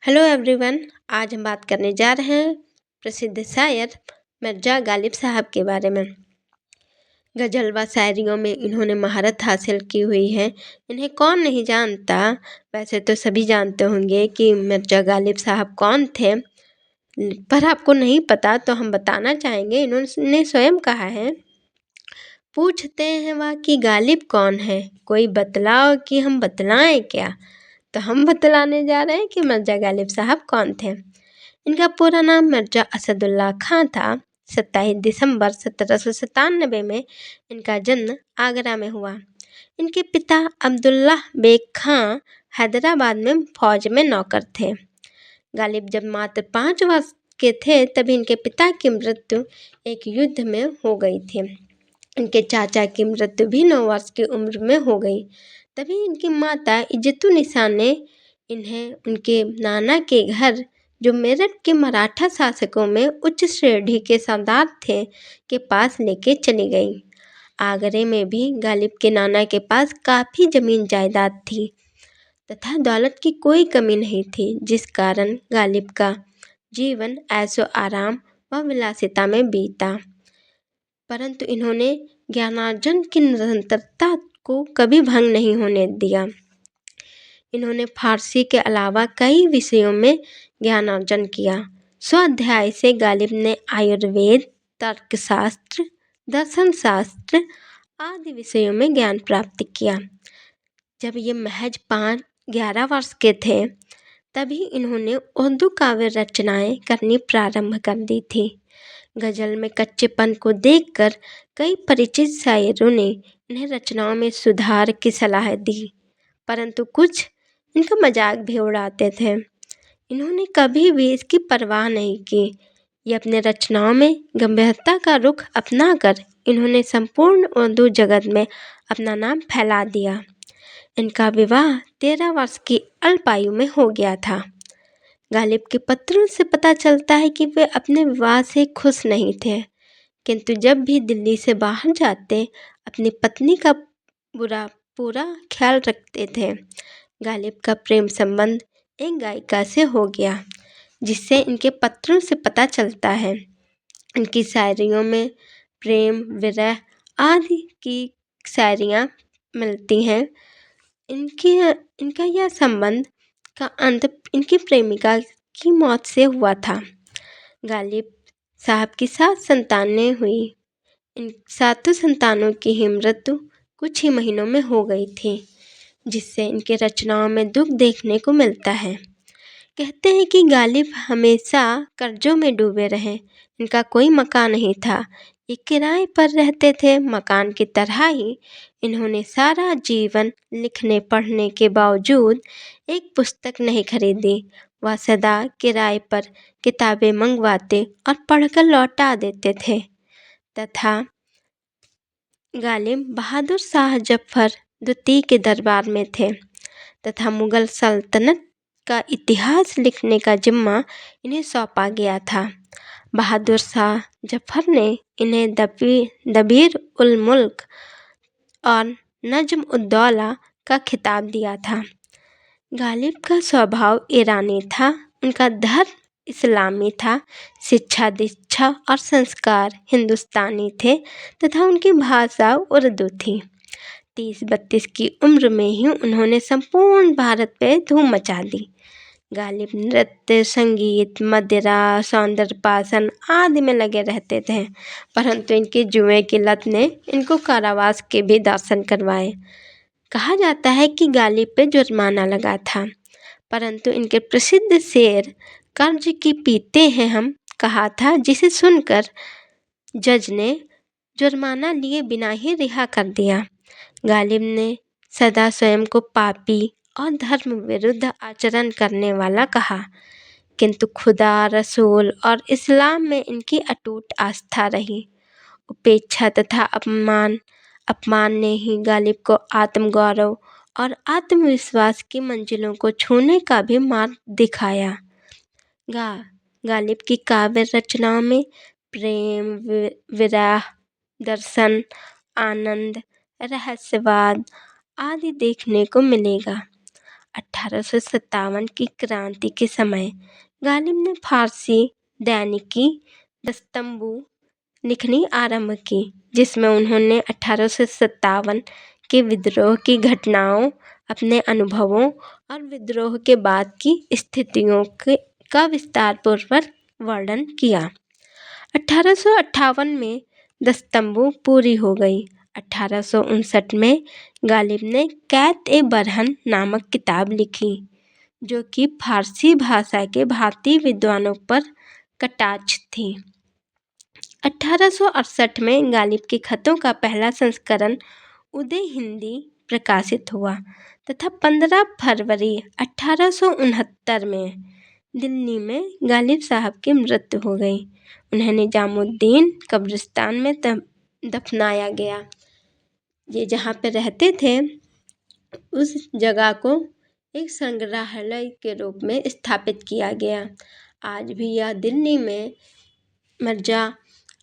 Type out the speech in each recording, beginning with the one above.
Hello everyone. आज हम बात करने जा रहे हैं प्रसिद्ध शायर मिर्ज़ा गालिब साहब के बारे में। गज़ल व शायरियों में इन्होंने महारत हासिल की हुई है। इन्हें कौन नहीं जानता। वैसे तो सभी जानते होंगे कि मिर्ज़ा गालिब साहब कौन थे, पर आपको नहीं पता तो हम बताना चाहेंगे। इन्होंने स्वयं कहा है, पूछते हैं वह कि गालिब कौन है, कोई बतलाओ कि हम बतलाएं क्या। तो हम बतलाने जा रहे हैं कि मिर्ज़ा गालिब साहब कौन थे। इनका पूरा नाम मिर्ज़ा असदुल्ला खां था। 27 दिसंबर 1797 में इनका जन्म आगरा में हुआ। इनके पिता अब्दुल्ला बेग खां हैदराबाद में फौज में नौकर थे। गालिब जब मात्र 5 वर्ष के थे तभी इनके पिता की मृत्यु एक युद्ध में हो गई थी। इनके चाचा की मृत्यु भी 9 वर्ष की उम्र में हो गई। तभी इनकी माता इज्जतुन्निसा ने इन्हें उनके नाना के घर, जो मेरठ के मराठा शासकों में उच्च श्रेणी के सरदार थे, के पास लेके चली गई। आगरे में भी गालिब के नाना के पास काफ़ी ज़मीन जायदाद थी तथा दौलत की कोई कमी नहीं थी, जिस कारण गालिब का जीवन ऐशो आराम व विलासिता में बीता। परंतु इन्होंने ज्ञानार्जन की निरंतरता को कभी भंग नहीं होने दिया। इन्होंने फारसी के अलावा कई विषयों में ज्ञानार्जन किया। स्वाध्याय से गालिब ने आयुर्वेद, तर्कशास्त्र, दर्शन शास्त्र आदि विषयों में ज्ञान प्राप्त किया। जब ये महज 11 वर्ष के थे तभी इन्होंने उर्दू काव्य रचनाएं करनी प्रारंभ कर दी थी। गज़ल में कच्चेपन को देखकर कई परिचित शायरों ने इन्हें रचनाओं में सुधार की सलाह दी, परंतु कुछ इनका मजाक भी उड़ाते थे। इन्होंने कभी भी इसकी परवाह नहीं की। ये अपने रचनाओं में गंभीरता का रुख अपनाकर इन्होंने संपूर्ण उर्दू जगत में अपना नाम फैला दिया। इनका विवाह 13 वर्ष की अल्प आयु में हो गया था। गालिब के पत्रों से पता चलता है कि वे अपने विवाह से खुश नहीं थे, किंतु जब भी दिल्ली से बाहर जाते अपनी पत्नी का पूरा ख्याल रखते थे। गालिब का प्रेम संबंध एक गायिका से हो गया, जिससे इनके पत्रों से पता चलता है। इनकी शायरियों में प्रेम, विरह आदि की शायरियाँ मिलती हैं। इनका यह संबंध का अंत इनकी प्रेमिका की मौत से हुआ था। गालिब साहब की 7 संतानें हुई। इन 7 संतानों की ही मृत्यु कुछ ही महीनों में हो गई थी, जिससे इनके रचनाओं में दुख देखने को मिलता है। कहते हैं कि गालिब हमेशा कर्जों में डूबे रहे। इनका कोई मकान नहीं था, ये किराए पर रहते थे। मकान की तरह ही इन्होंने सारा जीवन लिखने पढ़ने के बावजूद एक पुस्तक नहीं खरीदी। वह सदा किराए पर किताबें मंगवाते और पढ़कर लौटा देते थे। तथा गालिब बहादुर शाह जफर द्वितीय के दरबार में थे तथा मुगल सल्तनत का इतिहास लिखने का जिम्मा इन्हें सौंपा गया था। बहादुर शाह जफर ने इन्हें दबीर उल मुल्क और नज्म उद्दौला का खिताब दिया था। गालिब का स्वभाव ईरानी था। उनका धर्म इस्लामी था। शिक्षा, दीक्षा और संस्कार हिंदुस्तानी थे तथा उनकी भाषा उर्दू थी। 30-32 की उम्र में ही उन्होंने संपूर्ण भारत पे धूम मचा दी। गालिब नृत्य, संगीत, मदिरा, सौंदर्यपासन आदि में लगे रहते थे, परंतु इनके जुए की लत ने इनको कारावास के भी दर्शन करवाए। कहा जाता है कि गालिब पे जुर्माना लगा था, परंतु इनके प्रसिद्ध शेर कर्ज की पीते हैं हम कहा था, जिसे सुनकर जज ने जुर्माना लिए बिना ही रिहा कर दिया। गालिब ने सदा स्वयं को पापी और धर्म विरुद्ध आचरण करने वाला कहा, किंतु खुदा, रसूल और इस्लाम में इनकी अटूट आस्था रही। उपेक्षा तथा अपमान ने ही गालिब को आत्मगौरव और आत्मविश्वास की मंजिलों को छूने का भी मार्ग दिखाया। गालिब की काव्य रचनाओं में प्रेम, विरह, दर्शन, आनंद, रहस्यवाद आदि देखने को मिलेगा। 1857 की क्रांति के समय गालिब ने फारसी दैनिकी दस्तंबू लिखनी आरंभ की, जिसमें उन्होंने 1857 के विद्रोह की घटनाओं, अपने अनुभवों और विद्रोह के बाद की स्थितियों का विस्तारपूर्वक वर्णन किया। 1858 में दस्तंबू पूरी हो गई। 1859 में गालिब ने कैत-ए-बरहन नामक किताब लिखी, जो कि फारसी भाषा के भारतीय विद्वानों पर कटाक्ष थी। 1868 में गालिब के खतों का पहला संस्करण उदय हिंदी प्रकाशित हुआ तथा 15 फरवरी 1869 में दिल्ली में गालिब साहब की मृत्यु हो गई। उन्हें निजामुद्दीन कब्रिस्तान में दफनाया गया। ये जहाँ पे रहते थे उस जगह को एक संग्रहालय के रूप में स्थापित किया गया। आज भी यह दिल्ली में मिर्जा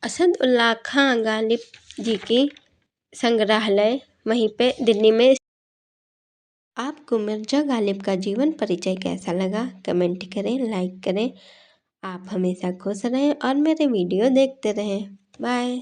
असदुल्ला खां गालिब जी की संग्रहालय वहीं पे दिल्ली में। आपको मिर्जा गालिब का जीवन परिचय कैसा लगा कमेंट करें, लाइक करें। आप हमेशा खुश रहें और मेरे वीडियो देखते रहें। बाय।